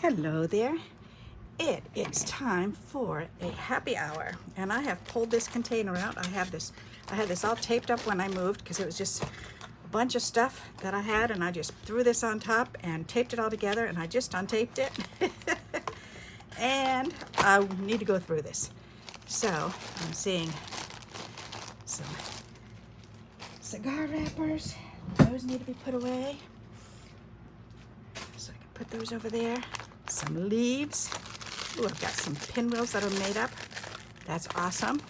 Hello there. It is time for a happy hour, and I have pulled this container out. I had this all taped up when I moved because it was just a bunch of stuff that I had, and I just threw this on top and taped it all together, and I just untaped it. And I need to go through this. So I'm seeing some cigar wrappers. Those need to be put away. So I can put those over there. Some leaves. Ooh, I've got some pinwheels that are made up. That's awesome.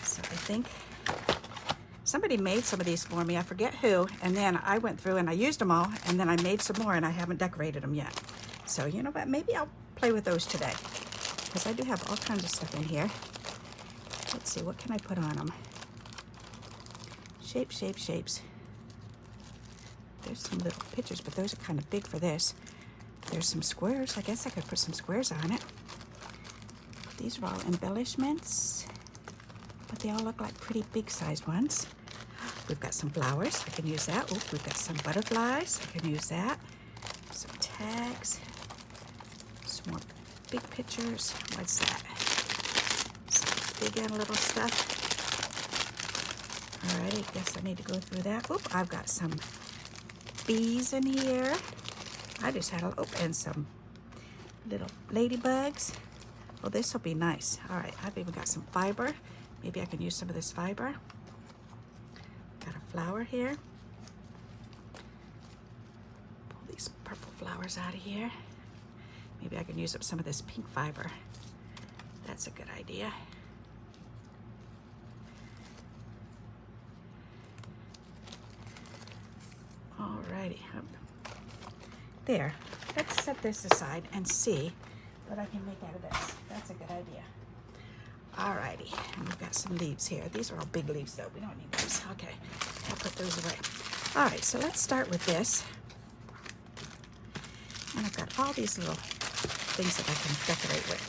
So I think somebody made some of these for me. I forget who. And then I went through and I used them all. And then I made some more and I haven't decorated them yet. So you know what? Maybe I'll play with those today. Because I do have all kinds of stuff in here. Let's see. What can I put on them? Shapes. There's some little pictures, but those are kind of big for this. There's some squares. I guess I could put some squares on it. These are all embellishments, but they all look like pretty big sized ones. We've got some flowers. I can use that. Ooh, we've got some butterflies. I can use that. Some tags. Some more big pictures. What's that? Some big and little stuff. Alrighty, guess I need to go through that. Oop, I've got some bees in here. I just had and some little ladybugs. Oh, this will be nice. All right, I've even got some fiber. Maybe I can use some of this fiber. Got a flower here. Pull these purple flowers out of here. Maybe I can use up some of this pink fiber. That's a good idea. All righty. There, let's set this aside and see what I can make out of this. That's a good idea. Alrighty, and we've got some leaves here. These are all big leaves though, we don't need those. Okay, I'll put those away. Alright, so let's start with this. And I've got all these little things that I can decorate with.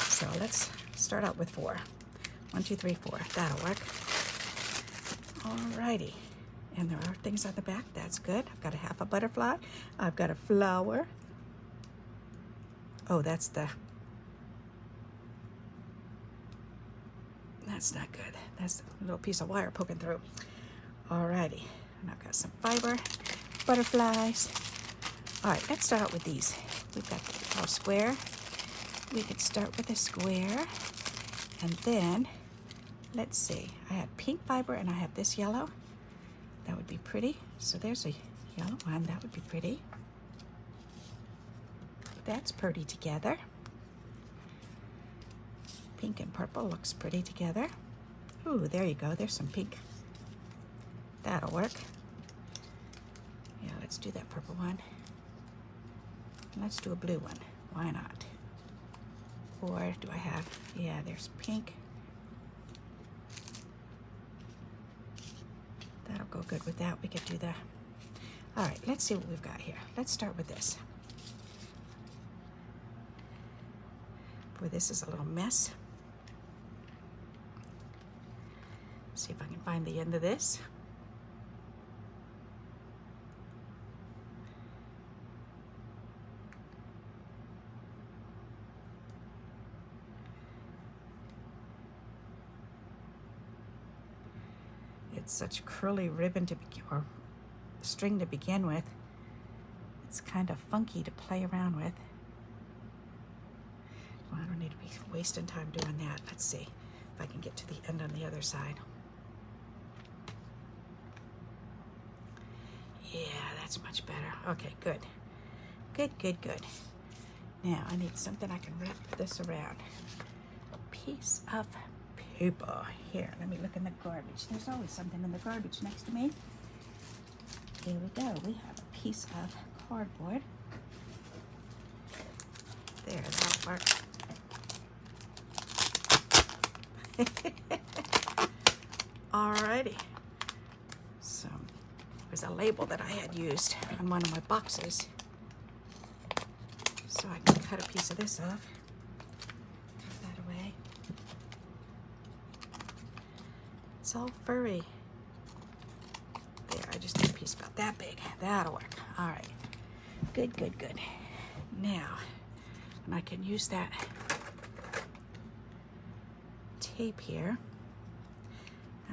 So let's start out with 4. 1, 2, 3, 4, that'll work. Alrighty. And there are things on the back. That's good. I've got a half a butterfly. I've got a flower. Oh, that's not good. That's a little piece of wire poking through. Alrighty. And I've got some fiber, butterflies. All right, let's start out with these. We've got our square. We could start with a square. And then, let's see. I had pink fiber and I have this yellow. That would be pretty. So there's a yellow one. That would be pretty. That's pretty together. Pink and purple looks pretty together. Ooh, there you go. There's some pink. That'll work. Yeah, let's do that purple one. Let's do a blue one. Why not? Or do I have, yeah, there's pink. That'll go good with that. We could do that. All right, let's see what we've got here. Let's start with this. Boy, this is a little mess. See if I can find the end of this. It's such curly ribbon or string to begin with. It's kind of funky to play around with. Well, I don't need to be wasting time doing that. Let's see if I can get to the end on the other side. Yeah, that's much better. Okay, good. Good. Now I need something I can wrap this around. A piece of paper. Here, let me look in the garbage. There's always something in the garbage next to me. Here we go. We have a piece of cardboard. There, that'll work. Alrighty. So, there's a label that I had used on one of my boxes. So I can cut a piece of this off. Put that away. It's all furry. There, I just need a piece about that big. That'll work. All right. Good. Now, and I can use that tape here.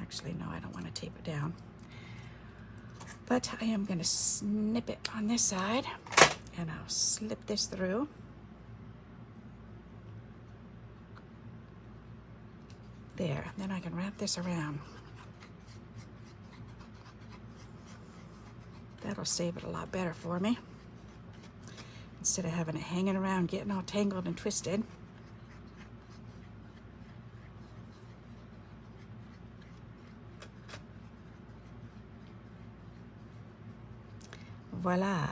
Actually, no, I don't want to tape it down. But I am going to snip it on this side, and I'll slip this through. There, then I can wrap this around. That'll save it a lot better for me, instead of having it hanging around getting all tangled and twisted. Voila.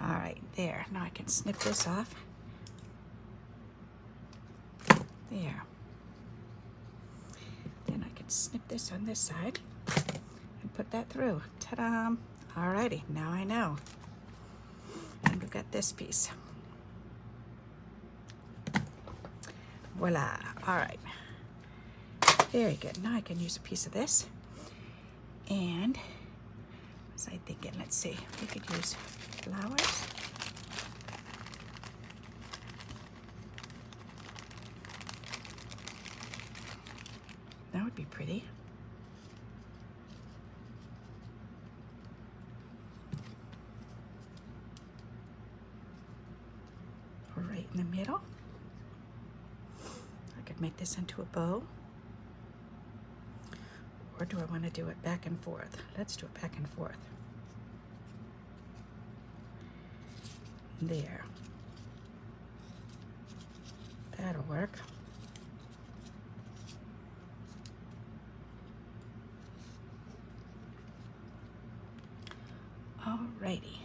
All right, there. Now I can snip this off. There. Then I can snip this on this side and put that through. Ta-da! All righty, now I know. And we've got this piece. Voila. All right. Very good. Now I can use a piece of this. And was I thinking, let's see, we could use flowers. That would be pretty. Right in the middle. I could make this into a bow. Or do I want to do it back and forth? Let's do it back and forth. There. That'll work. Alrighty.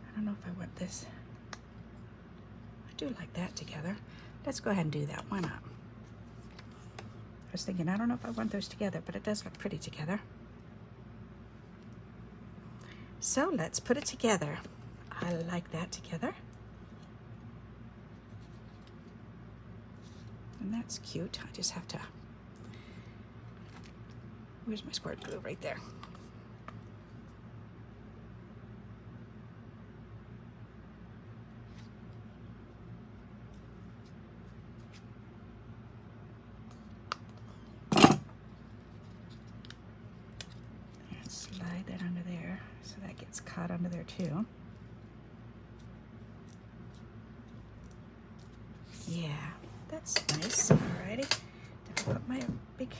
I don't know if I want this. I do like that together. Let's go ahead and do that. Why not? I was thinking, I don't know if I want those together, but it does look pretty together. So let's put it together. I like that together. And that's cute. I just have to, where's my squirt glue? Right there. Slide that under there so that gets caught under there too. Yeah, that's nice. Alrighty. Did I put my big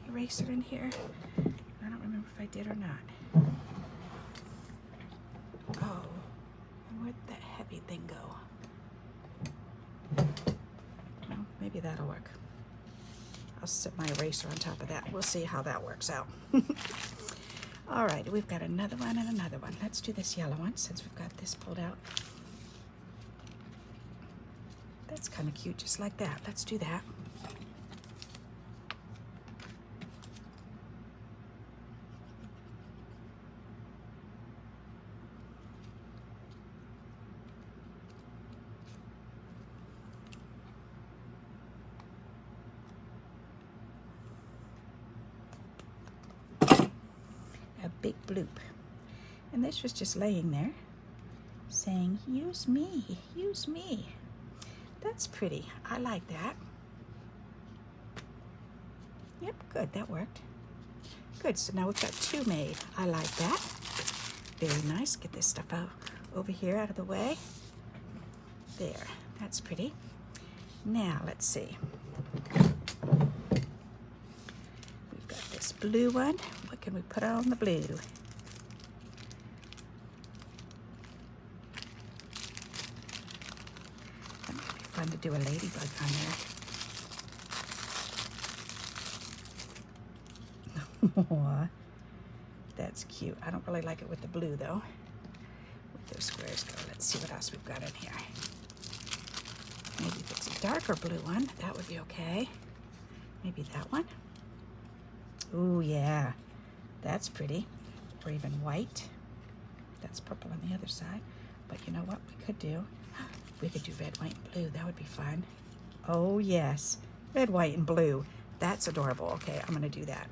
eraser in here? I don't remember if I did or not. Oh, where'd that heavy thing go? Well, maybe that'll work. I'll set my eraser on top of that. We'll see how that works out. All right, we've got another one and another one. Let's do this yellow one since we've got this pulled out. That's kind of cute, just like that. Let's do that. Big bloop. And this was just laying there saying, use me, use me. That's pretty. I like that. Yep, good, that worked. Good, so now we've got two made. I like that. Very nice. Get this stuff out over here out of the way. There, that's pretty. Now, let's see. We've got this blue one. What can we put on the blue? That might be fun to do a ladybug on there. Aww, that's cute. I don't really like it with the blue though. Where'd those squares go? Let's see what else we've got in here. Maybe if it's a darker blue one, that would be okay. Maybe that one. Ooh, yeah. That's pretty. Or even white. That's purple on the other side. But you know what we could do? We could do red, white, and blue. That would be fun. Oh, yes. Red, white, and blue. That's adorable. Okay, I'm going to do that.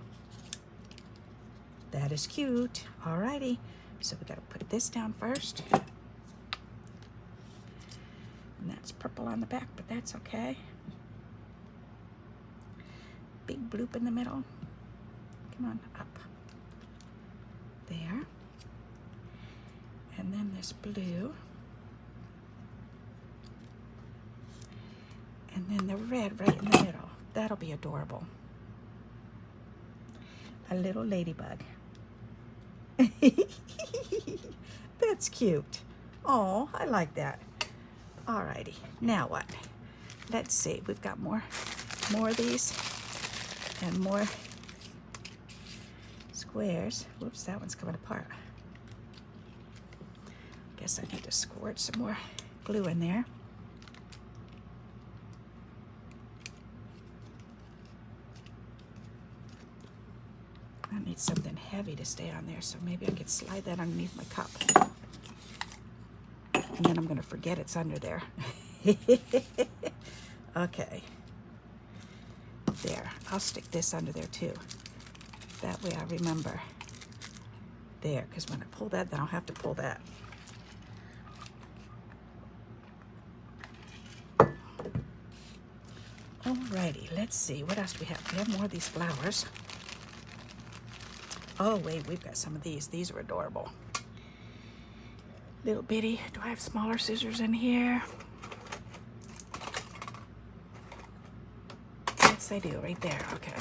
That is cute. Alrighty. So we got to put this down first. It's purple on the back, but that's okay. Big bloop in the middle. Come on, up. There. And then this blue. And then the red right in the middle. That'll be adorable. A little ladybug. That's cute. Oh, I like that. Alrighty, now what? Let's see, we've got more of these and more squares. Whoops, that one's coming apart. Guess I need to squirt some more glue in there. I need something heavy to stay on there, so maybe I could slide that underneath my cup. And then I'm gonna forget it's under there. Okay. There, I'll stick this under there too. That way I remember. There, because when I pull that, then I'll have to pull that. Alrighty, let's see, what else do we have? We have more of these flowers. Oh wait, we've got some of these. These are adorable. Little bitty. Do I have smaller scissors in here? Yes, I do, right there. Okay.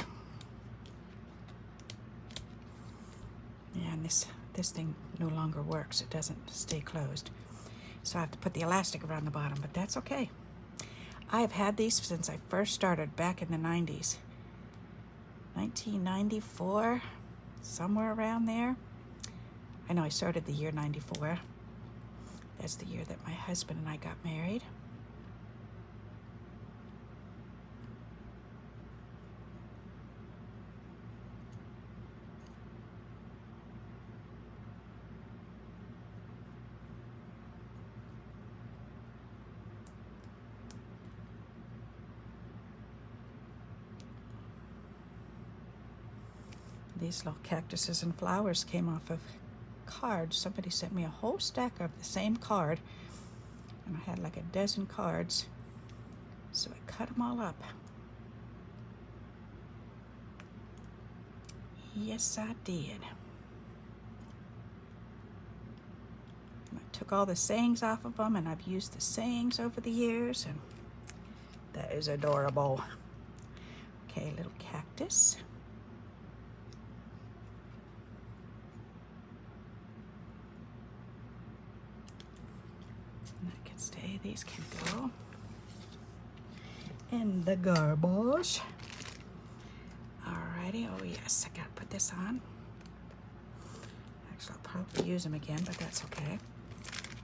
Yeah, and this thing no longer works. It doesn't stay closed. So I have to put the elastic around the bottom, but that's okay. I have had these since I first started back in the 90s. 1994. Somewhere around there. I know I started the year 94. That's the year that my husband and I got married. These little cactuses and flowers came off of cards. Somebody sent me a whole stack of the same card, and I had like a dozen cards, so I cut them all up. Yes, I did. And I took all the sayings off of them, and I've used the sayings over the years, and that is adorable. Okay, little cactus. Stay, these can go in the garbage. Alrighty, oh yes, I gotta put this on. Actually, I'll probably use them again, but that's okay.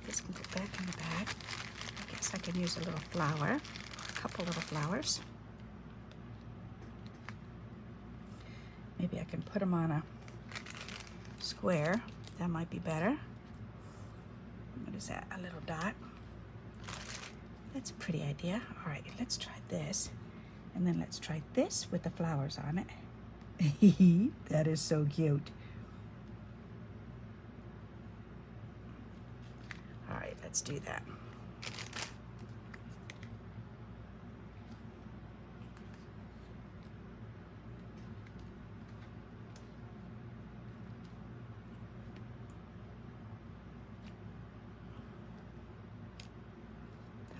This can go back in the bag. I guess I can use a little flower, a couple little flowers. Maybe I can put them on a square. That might be better. What is that, a little dot? That's a pretty idea. All right, let's try this. And then let's try this with the flowers on it. That is so cute. All right, let's do that.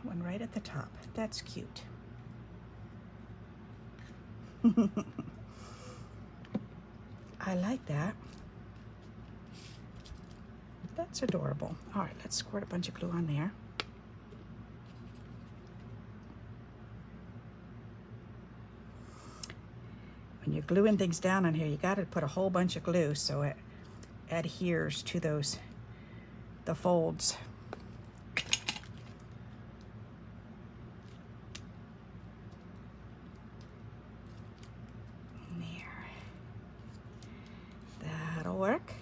One right at the top. That's cute. I like that. That's adorable. All right, let's squirt a bunch of glue on there. When you're gluing things down on here, you got to put a whole bunch of glue so it adheres to the folds. Work.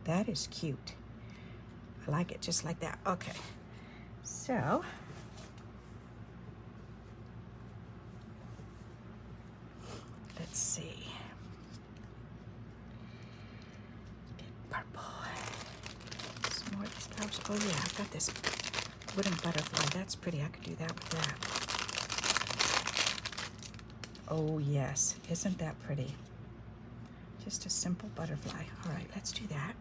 That is cute. I like it just like that. Okay, so let's see. Purple. Some more of these flowers. Oh yeah, I've got this wooden butterfly. That's pretty. I could do that with that. Oh, yes. Isn't that pretty? Just a simple butterfly. All right, let's do that.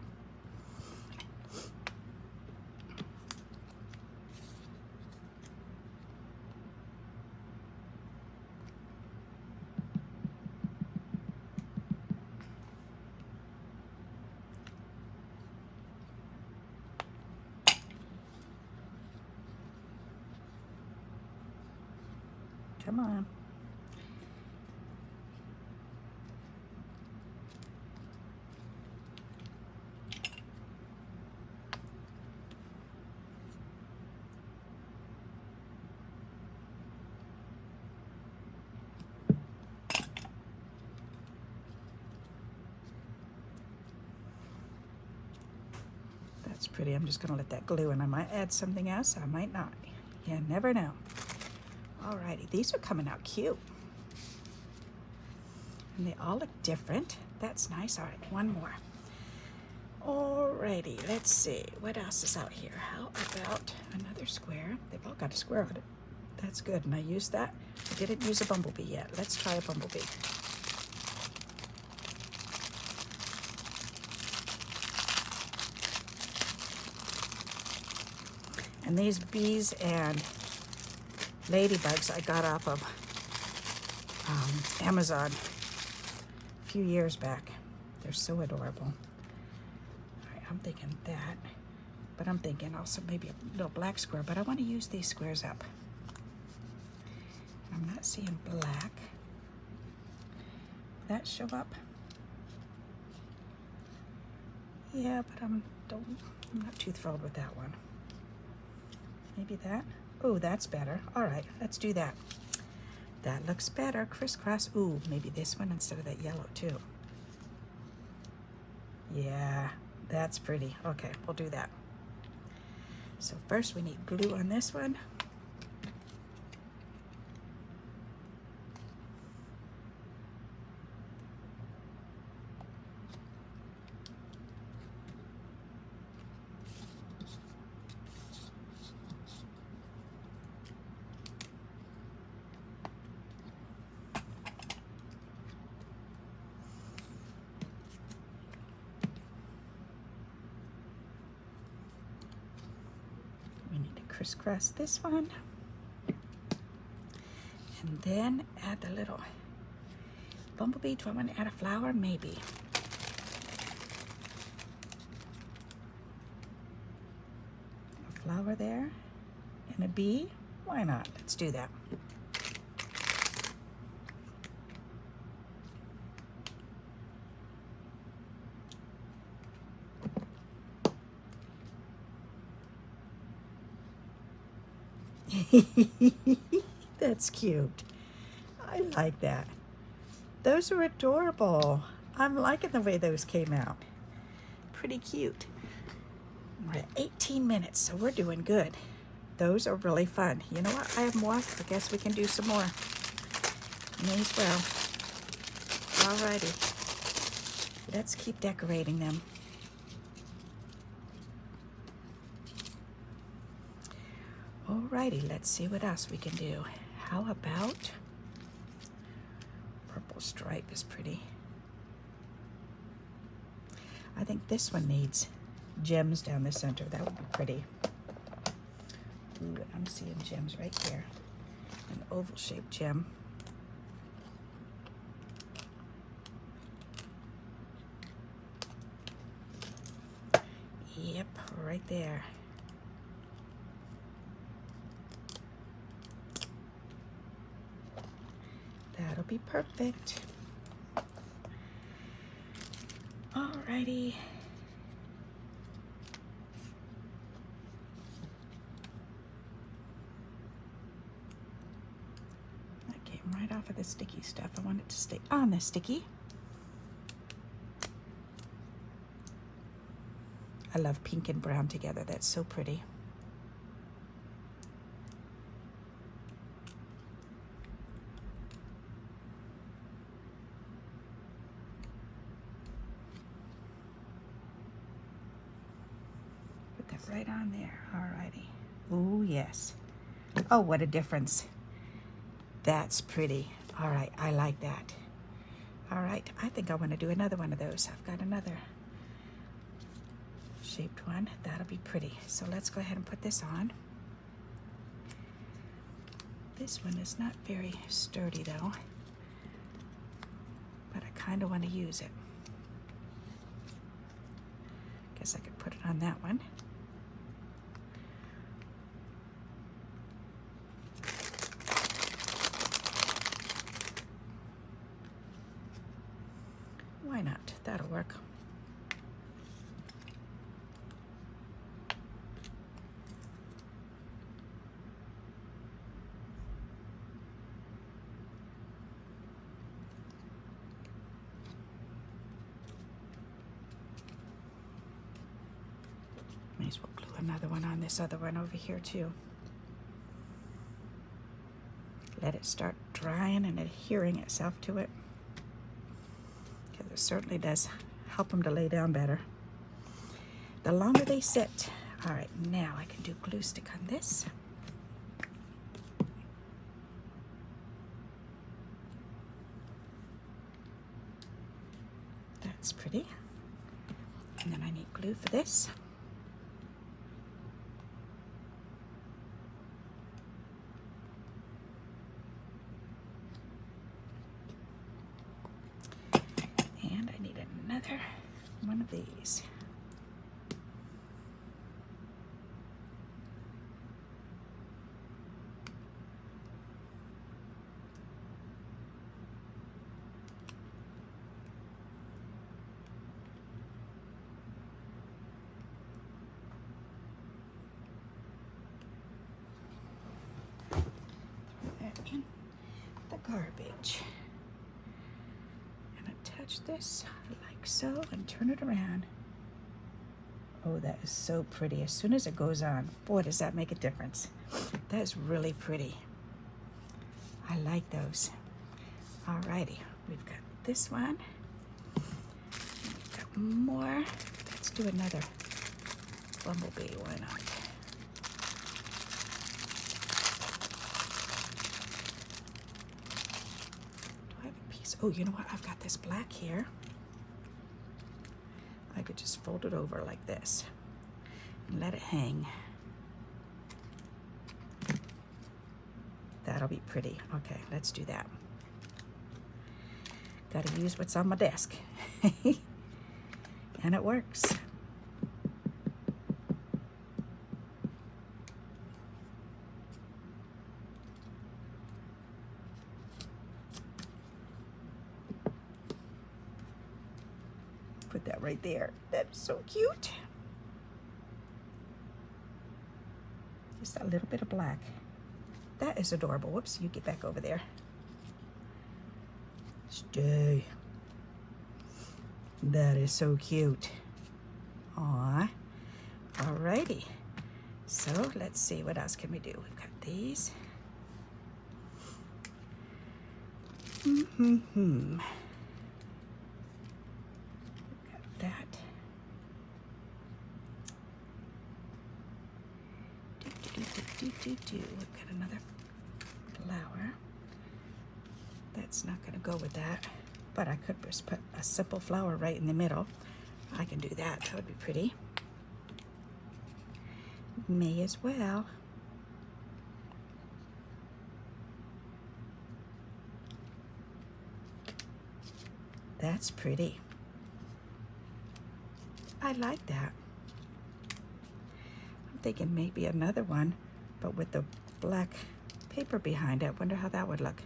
Come on. That's pretty. I'm just gonna let that glue, and I might add something else, I might not. You never know. Alrighty, these are coming out cute. And they all look different. That's nice. All right, one more. Alrighty, let's see. What else is out here? How about another square? They've all got a square on it. That's good, and I used that. I didn't use a bumblebee yet. Let's try a bumblebee. And these bees and ladybugs I got off of Amazon a few years back. They're so adorable. All right, I'm thinking that, but I'm thinking also maybe a little black square, but I want to use these squares up. I'm not seeing black. That show up? Yeah, but I'm not too thrilled with that one. Maybe that. Oh, that's better. All right, let's do that. That looks better. Crisscross. Ooh, maybe this one instead of that yellow too. Yeah, that's pretty. Okay, we'll do that. So first we need glue on this one. Crisscross this one, and then add the little bumblebee. Do I want to add a flower? Maybe. A flower there and a bee. Why not? Let's do that. That's cute. I like that. Those are adorable. I'm liking the way those came out. Pretty cute. We're at 18 minutes, so we're doing good. Those are really fun. You know what? I have more. I guess we can do some more. May as well. Alrighty. Let's keep decorating them. Alrighty, let's see what else we can do. How about purple stripe is pretty. I think this one needs gems down the center. That would be pretty. Ooh, I'm seeing gems right here. An oval shaped gem. Yep, right there. That'll be perfect. Alrighty. That came right off of the sticky stuff. I want it to stay on the sticky. I love pink and brown together. That's so pretty. Right on there. Alrighty. Oh Yes. Oh, what a difference. That's pretty. All right, I like that. All right, I think I want to do another one of those. I've got another shaped one. That'll be pretty. So let's go ahead and put this on. This one is not very sturdy though, but I kind of want to use it. Guess I could put it on that one. Why not? That'll work. May as well glue another one on this other one over here too. Let it start drying and adhering itself to it, because it certainly does help them to lay down better the longer they sit. All right, now I can do glue stick on this. That's pretty. And then I need glue for this. And I need another one of these. In the garbage and attach this like so and turn it around. Oh, that is so pretty. As soon as it goes on, boy, does that make a difference. That is really pretty. I like those. Alrighty, we've got this one. We've got more. Let's do another bumblebee. Why not? Oh, you know what? I've got this black here. I could just fold it over like this and let it hang. That'll be pretty. Okay, let's do that. Gotta use what's on my desk. And it works. Put that right there. That's so cute. Just a little bit of black. That is adorable. Whoops, you get back over there. Stay. That is so cute. Aw. Alrighty. So let's see, what else can we do? We've got these. That. We've got another flower. That's not going to go with that, but I could just put a simple flower right in the middle. I can do that. That would be pretty. May as well. That's pretty. I like that. I'm thinking maybe another one, but with the black paper behind it. Wonder how that would look.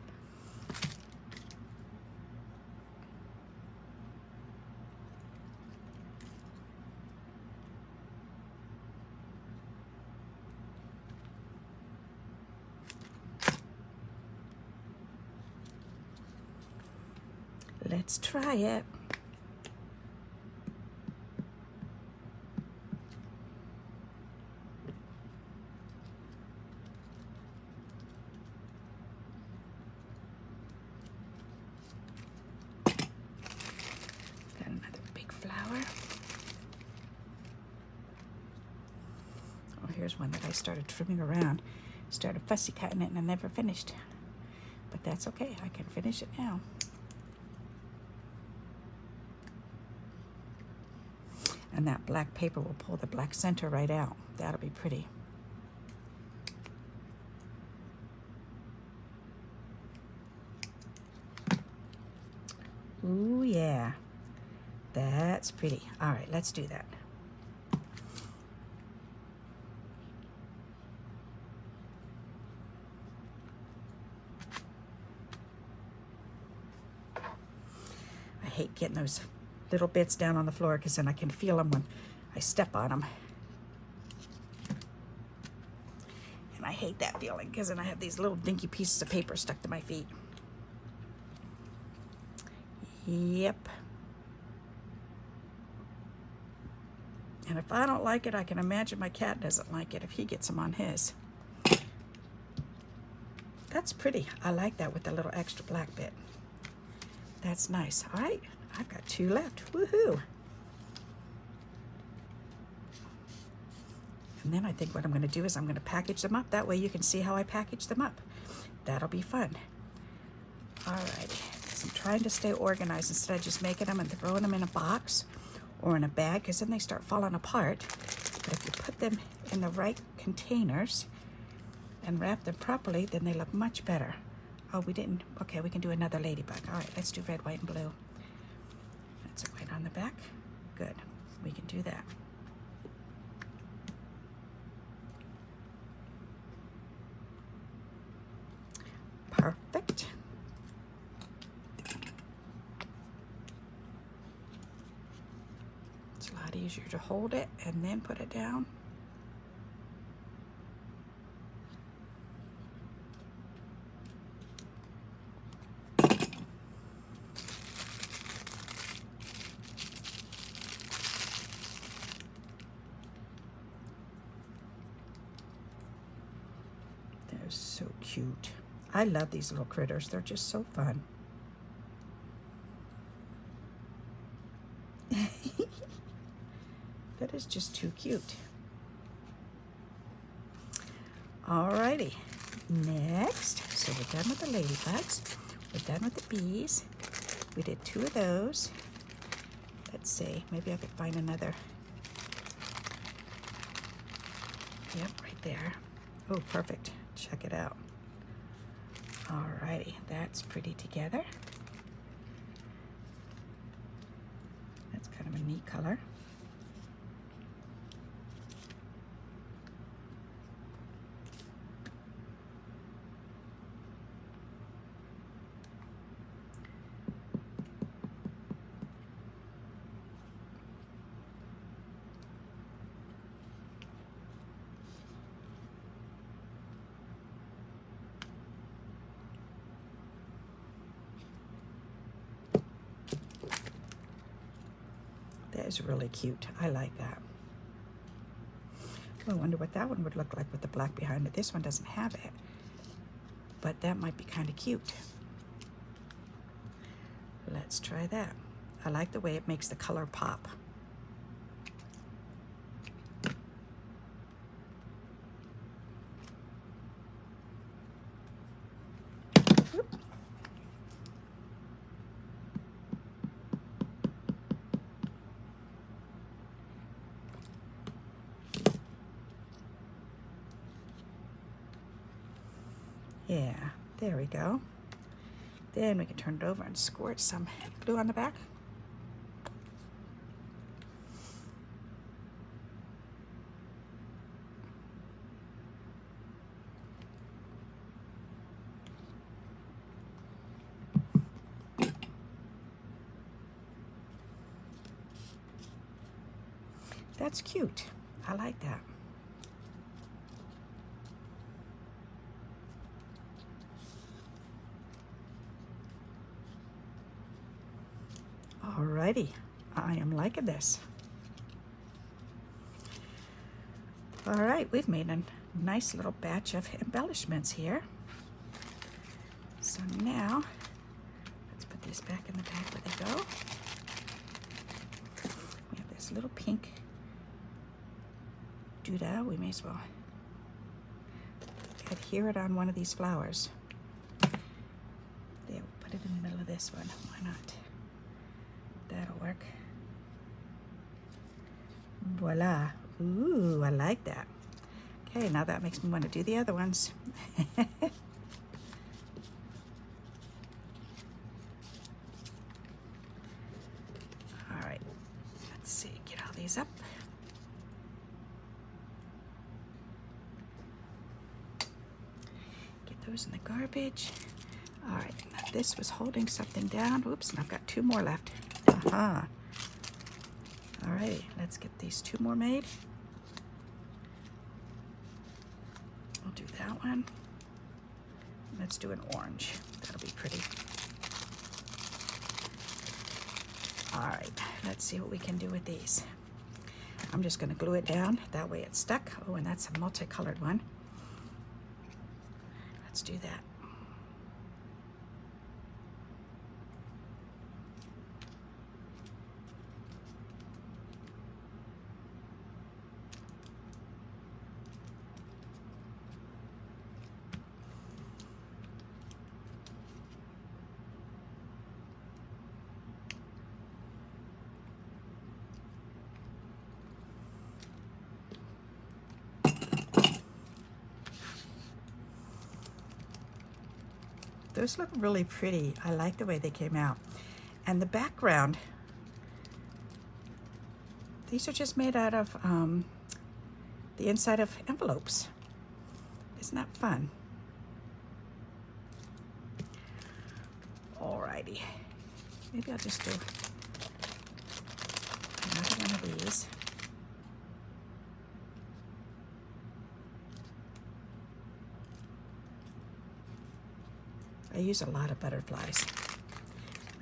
Let's try it. Got another big flower. Oh, here's one that I started trimming around. Started fussy cutting it and I never finished. But that's okay, I can finish it now. And that black paper will pull the black center right out. That'll be pretty. Ooh, yeah. That's pretty. All right, let's do that. I hate getting those little bits down on the floor because then I can feel them when I step on them. And I hate that feeling because then I have these little dinky pieces of paper stuck to my feet. Yep. And if I don't like it, I can imagine my cat doesn't like it if he gets them on his. That's pretty. I like that with the little extra black bit. That's nice. All right, I've got 2 left. Woohoo! And then I think what I'm going to do is I'm going to package them up. That way you can see how I package them up. That'll be fun. All right. I'm trying to stay organized instead of just making them and throwing them in a box or in a bag, because then they start falling apart. But if you put them in the right containers and wrap them properly, then they look much better. Oh, we didn't. Okay, we can do another ladybug. All right, let's do red, white, and blue. That's it right on the back. Good. We can do that. Perfect. It's a lot easier to hold it and then put it down. They're so cute. I love these little critters. They're just so fun. That is just too cute. Alrighty, next, so we're done with the ladybugs. We're done with the bees. We did 2 of those. Let's see, maybe I could find another. Yep, right there. Oh, perfect. Check it out. Alrighty, that's pretty together. That's kind of a neat color. That is really cute. I like that. Oh, I wonder what that one would look like with the black behind it. This one doesn't have it, but that might be kind of cute. Let's try that. I like the way it makes the color pop. Yeah, there we go. Then we can turn it over and squirt some glue on the back. That's cute. I like that. Alrighty, I am liking this. All right, we've made a nice little batch of embellishments here. So now, let's put these back in the bag where they go. We have this little pink doodah. We may as well adhere it on one of these flowers. There, we'll put it in the middle of this one. Why not? That'll work. Voila. Ooh, I like that. Okay, now that makes me want to do the other ones. All right, let's see, get all these up. Get those in the garbage. All right, now this was holding something down. Oops, and I've got 2 more left. Aha. All right, let's get these 2 more made. We'll do that one. Let's do an orange. That'll be pretty. All right, let's see what we can do with these. I'm just going to glue it down. That way it's stuck. Oh, and that's a multicolored one. Let's do that. Those look really pretty. I like the way they came out. And the background, these are just made out of the inside of envelopes. Isn't that fun? Alrighty. Maybe I'll just do another one of these. I use a lot of butterflies.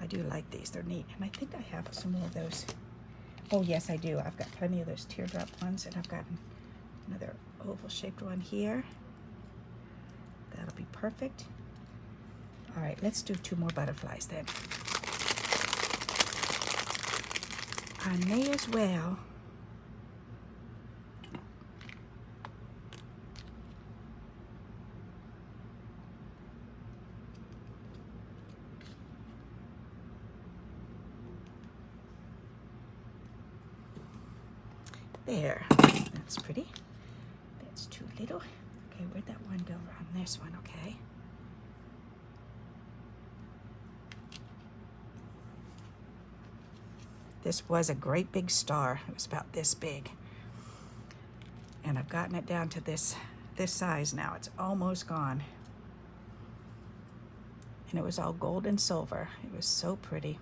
I do like these, they're neat. And I think I have some more of those. Oh yes, I do. I've got plenty of those teardrop ones, and I've got another oval shaped one here. That'll be perfect. All right, let's do 2 more butterflies then. I may as well there. That's pretty. That's too little. Okay, where'd that one go? On this one, okay. This was a great big star. It was about this big. And I've gotten it down to this size now. It's almost gone. And it was all gold and silver. It was so pretty.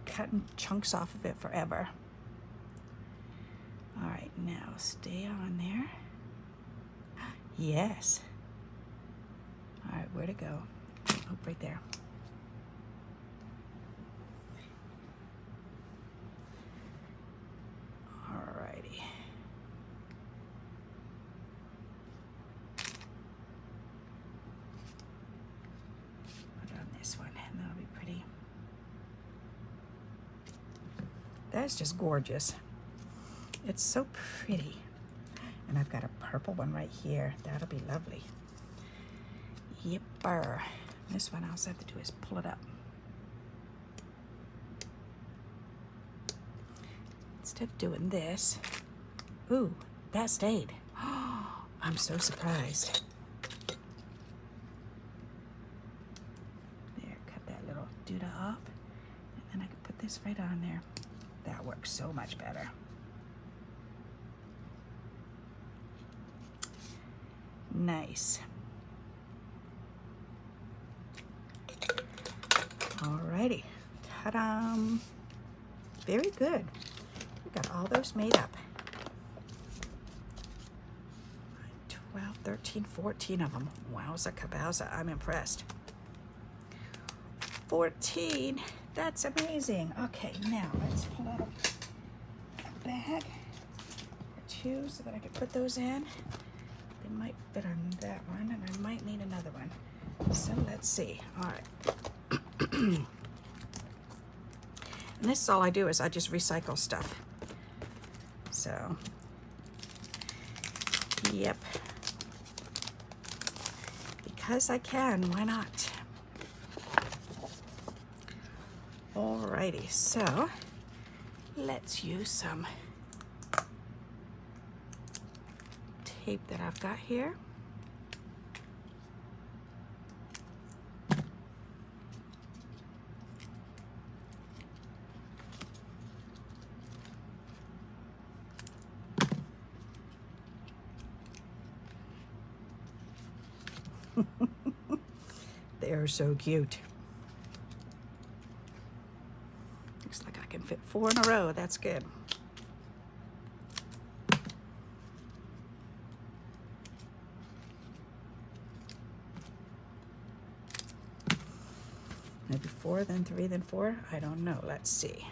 Cutting chunks off of it forever. All right, now stay on there. Yes. All right, where to go? Oh, right there. All righty. Put it on this one, and that'll be pretty. That's just gorgeous. It's so pretty. And I've got a purple one right here. That'll be lovely. Yipper. This one, all I have to do is pull it up. Instead of doing this, ooh, that stayed. Oh, I'm so surprised. There, cut that little doodah off. And then I can put this right on there. That works so much better. Nice. Alrighty. Ta-da! Very good. We got all those made up. 12, 13, 14 of them. Wowza kabowza. I'm impressed. 14. That's amazing. Okay, now let's pull out a bag or 2 so that I can put those in. They might fit on that one, and I might need another one. So let's see. All right. And this is all I do is I just recycle stuff. So, yep. Because I can, why not? Alrighty, so let's use some tape that I've got here. They're so cute. Looks like I can fit 4 in a row. That's good. Maybe 4, then 3, then 4. I don't know. Let's see.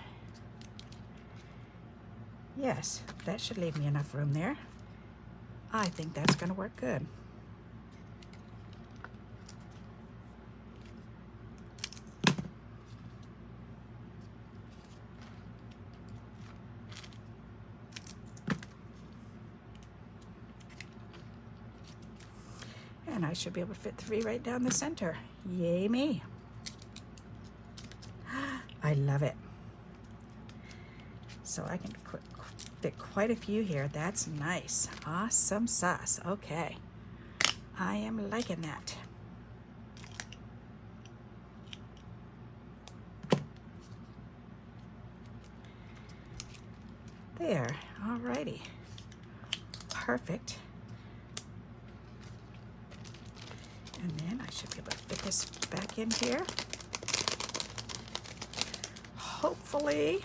Yes, that should leave me enough room there. I think that's going to work good. And I should be able to fit 3 right down the center. Yay me. I love it. So I can fit quite a few here. That's nice. Awesome sauce. Okay. I am liking that. There. Alrighty. Perfect. And then I should be able to fit this back in here. Hopefully.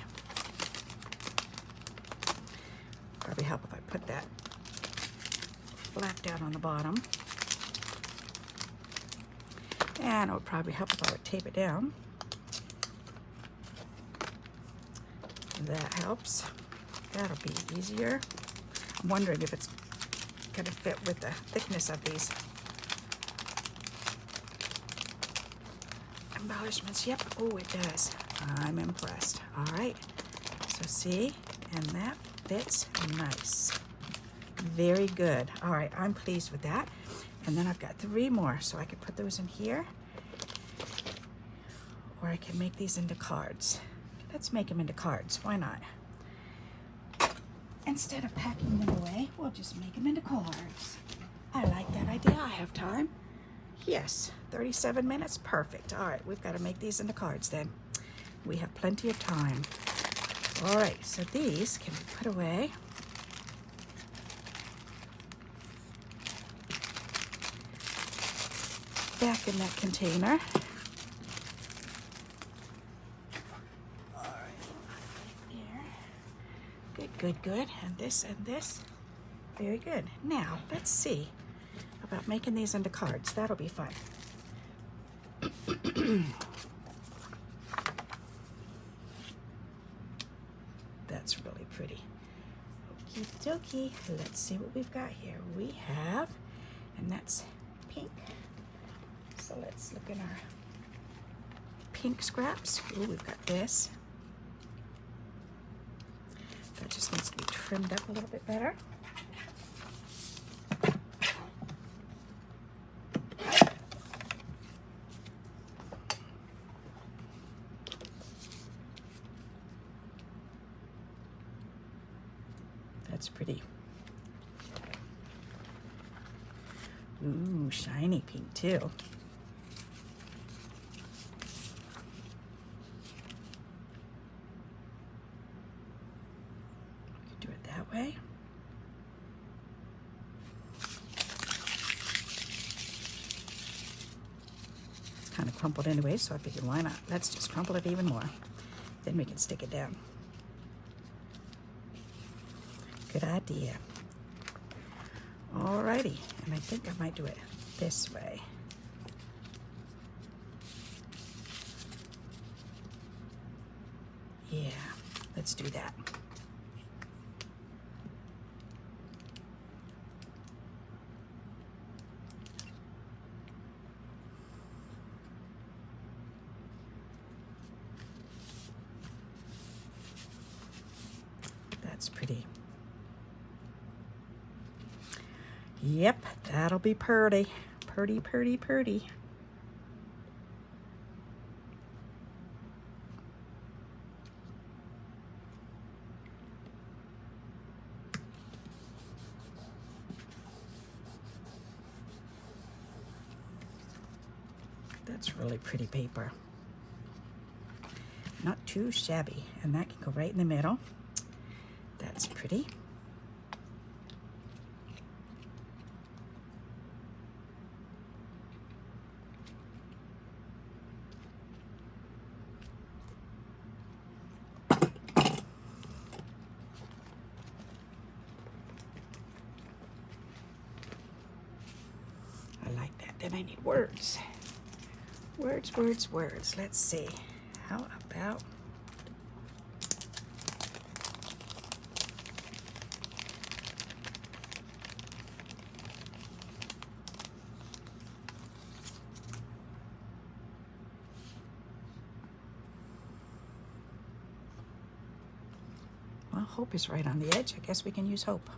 Probably help if I put that flap down on the bottom. And it would probably help if I would tape it down. That helps. That'll be easier. I'm wondering if it's going to fit with the thickness of these embellishments. Yep. Oh, it does. I'm impressed. All right. So see, and that fits nice. Very good. All right. I'm pleased with that. And then I've got 3 more, so I could put those in here, or I can make these into cards. Let's make them into cards. Why not? Instead of packing them away, we'll just make them into cards. I like that idea. I have time. Yes, 37 minutes. Perfect. All right, we've got to make these into cards then. We have plenty of time. All right, so these can be put away. Back in that container. All right, here. Good, good, good. And this and this. Very good. Now, let's see about making these into cards. That'll be fun. That's really pretty. Okie dokie. Let's see what we've got here. We have, and that's pink. So let's look in our pink scraps. Ooh, we've got this. That just needs to be trimmed up a little bit better. That's pretty. Ooh, shiny pink too. We could do it that way. It's kind of crumpled anyway, so I figured why not? Let's just crumple it even more. Then we can stick it down. Good idea. Alrighty, and I think I might do it this way. Yeah, let's do that. That's pretty. Yep, that'll be pretty. Pretty, pretty, pretty. That's really pretty paper. Not too shabby. And that can go right in the middle. That's pretty. I like that. Then I need words. Words, words, words. Let's see. How about well, hope is right on the edge. I guess we can use hope.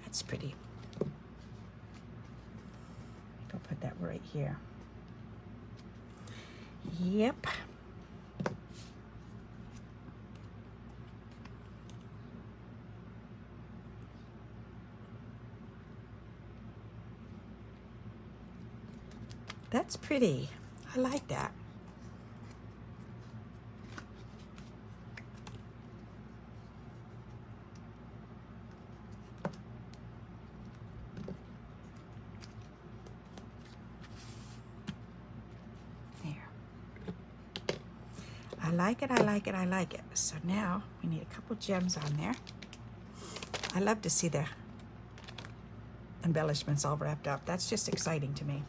That's pretty. I'll put that right here. Yep. That's pretty. I like that. I like it, I like it, I like it. So now we need a couple gems on there. I love to see the embellishments all wrapped up. That's just exciting to me.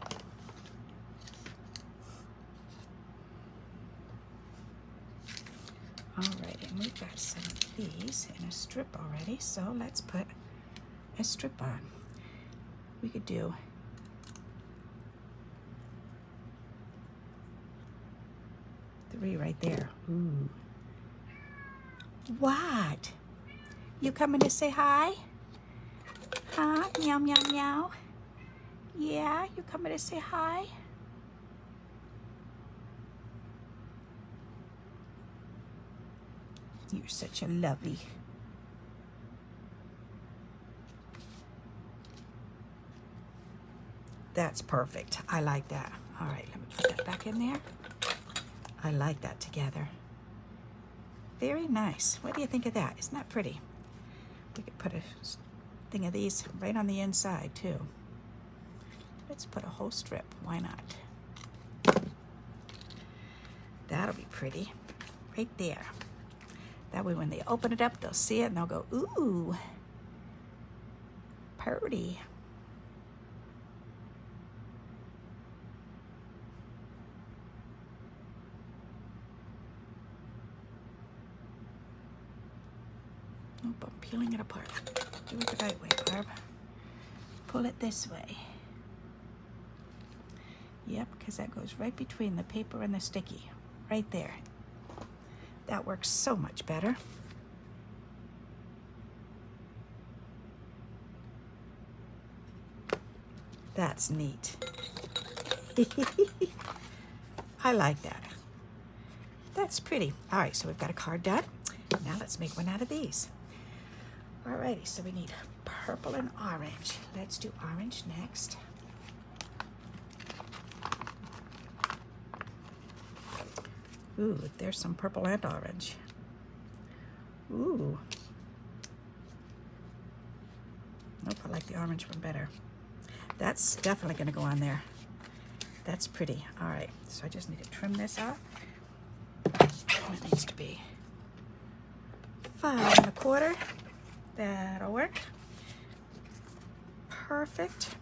All right, and we've got some of these in a strip already, so let's put a strip on. We could do three right there. Ooh. What? You coming to say hi? Huh? Meow, meow, meow. Yeah, you coming to say hi? You're such a lovey. That's perfect. I like that. All right, let me put that back in there. I like that together. Very nice. What do you think of that? Isn't that pretty? We could put a thing of these right on the inside too. Let's put a whole strip. Why not? That'll be pretty. Right there. That way when they open it up, they'll see it and they'll go, ooh, pretty. Nope, I'm peeling it apart. Do it the right way, Barb. Pull it this way. Yep, because that goes right between the paper and the sticky. Right there. That works so much better. That's neat. I like that. That's pretty. All right, so we've got a card done. Now let's make one out of these. Alrighty, so we need purple and orange. Let's do orange next. Ooh, there's some purple and orange. Ooh. Nope, I like the orange one better. That's definitely gonna go on there. That's pretty. All right, so I just need to trim this off. It needs to be 5 1/4. That'll work. Perfect.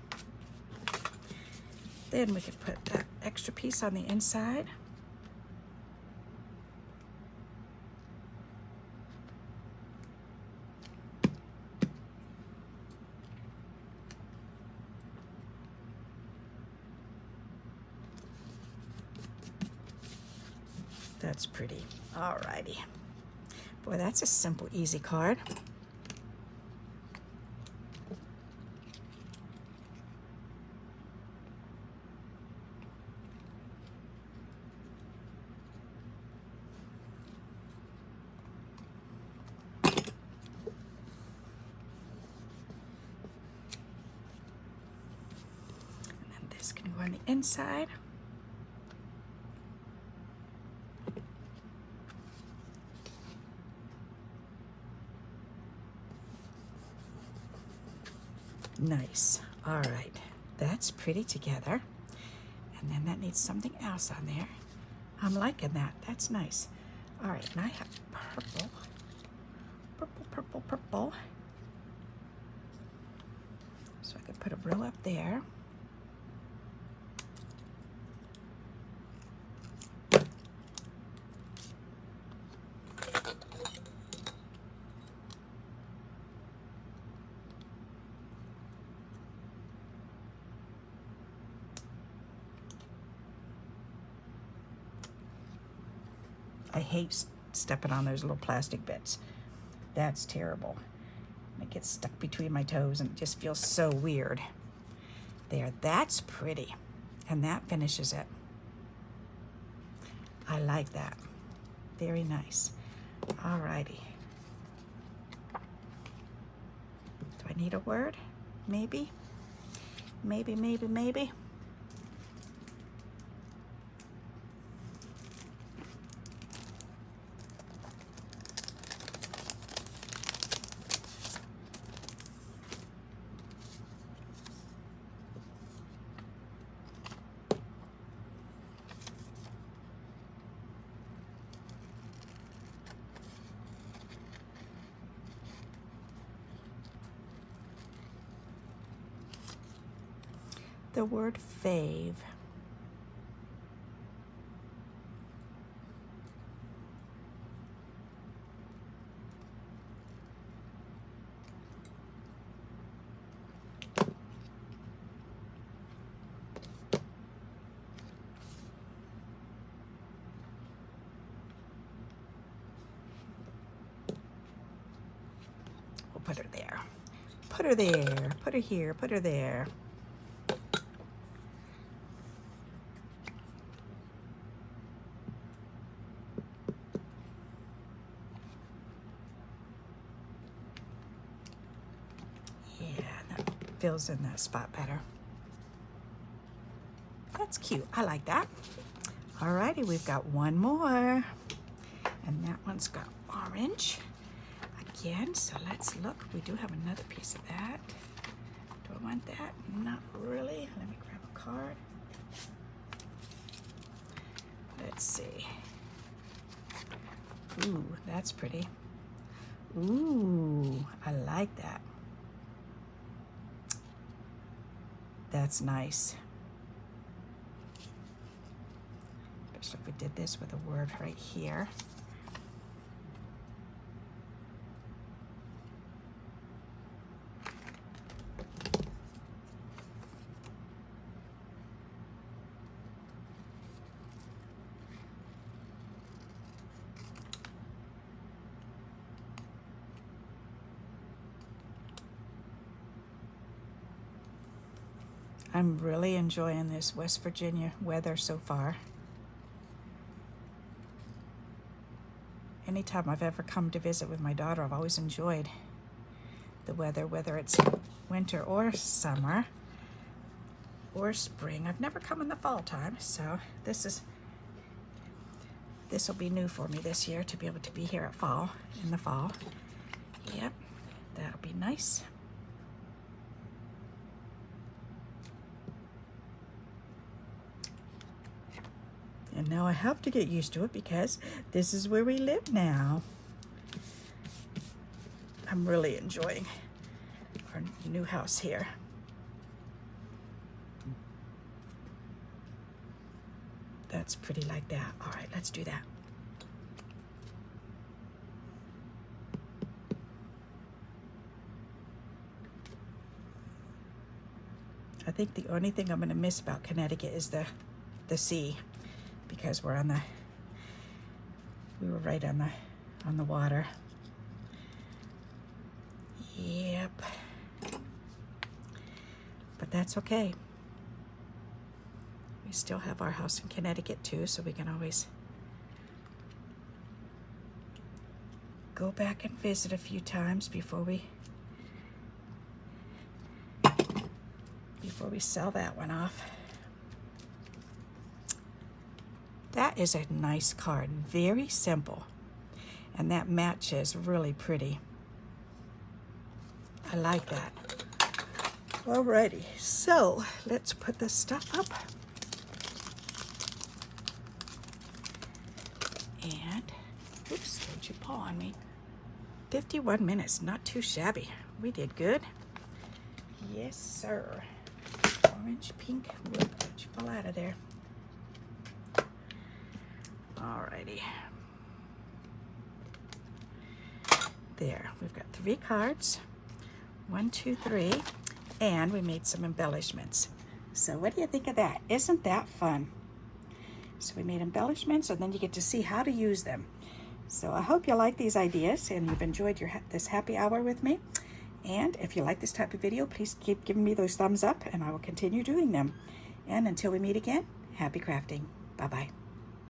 Then we could put that extra piece on the inside. That's pretty. Alrighty. Boy, that's a simple, easy card. And then this can go on the inside. Nice. All right, that's pretty together. And then that needs something else on there. I'm liking that. That's nice. All right, and I have purple. Purple, purple, purple. So I could put a row up there. I hate stepping on those little plastic bits. That's terrible. It gets stuck between my toes and it just feels so weird. There, that's pretty. And that finishes it. I like that. Very nice. Alrighty. Do I need a word? Maybe? Maybe, maybe, maybe. The word fave. We'll put her there. Put her there. Put her here. Put her there. Fills in that spot better. That's cute. I like that. Alrighty, we've got one more. And that one's got orange again. So let's look. We do have another piece of that. Do I want that? Not really. Let me grab a card. Let's see. Ooh, that's pretty. Ooh, I like that. That's nice. Especially if we did this with a word right here. I'm really enjoying this West Virginia weather so far. Anytime I've ever come to visit with my daughter, I've always enjoyed the weather, whether it's winter or summer or spring. I've never come in the fall time, so this will be new for me this year to be able to be here in the fall. Yep, that'll be nice. And now I have to get used to it because this is where we live now. I'm really enjoying our new house here. That's pretty like that. All right, let's do that. I think the only thing I'm going to miss about Connecticut is the sea, because we were right on the water. Yep. But that's okay. We still have our house in Connecticut too, so we can always go back and visit a few times before we sell that one off. That is a nice card, very simple, and that matches really pretty. I like that. Alrighty, so let's put this stuff up. And, oops, don't you paw on me. 51 minutes, not too shabby. We did good. Yes, sir. Orange, pink, whoop, don't you fall out of there. Alrighty. There, we've got 3 cards. 1, 2, 3, and we made some embellishments. So what do you think of that? Isn't that fun? So we made embellishments, and then you get to see how to use them. So I hope you like these ideas and you've enjoyed this happy hour with me. And if you like this type of video, please keep giving me those thumbs up, and I will continue doing them. And until we meet again, happy crafting. Bye-bye.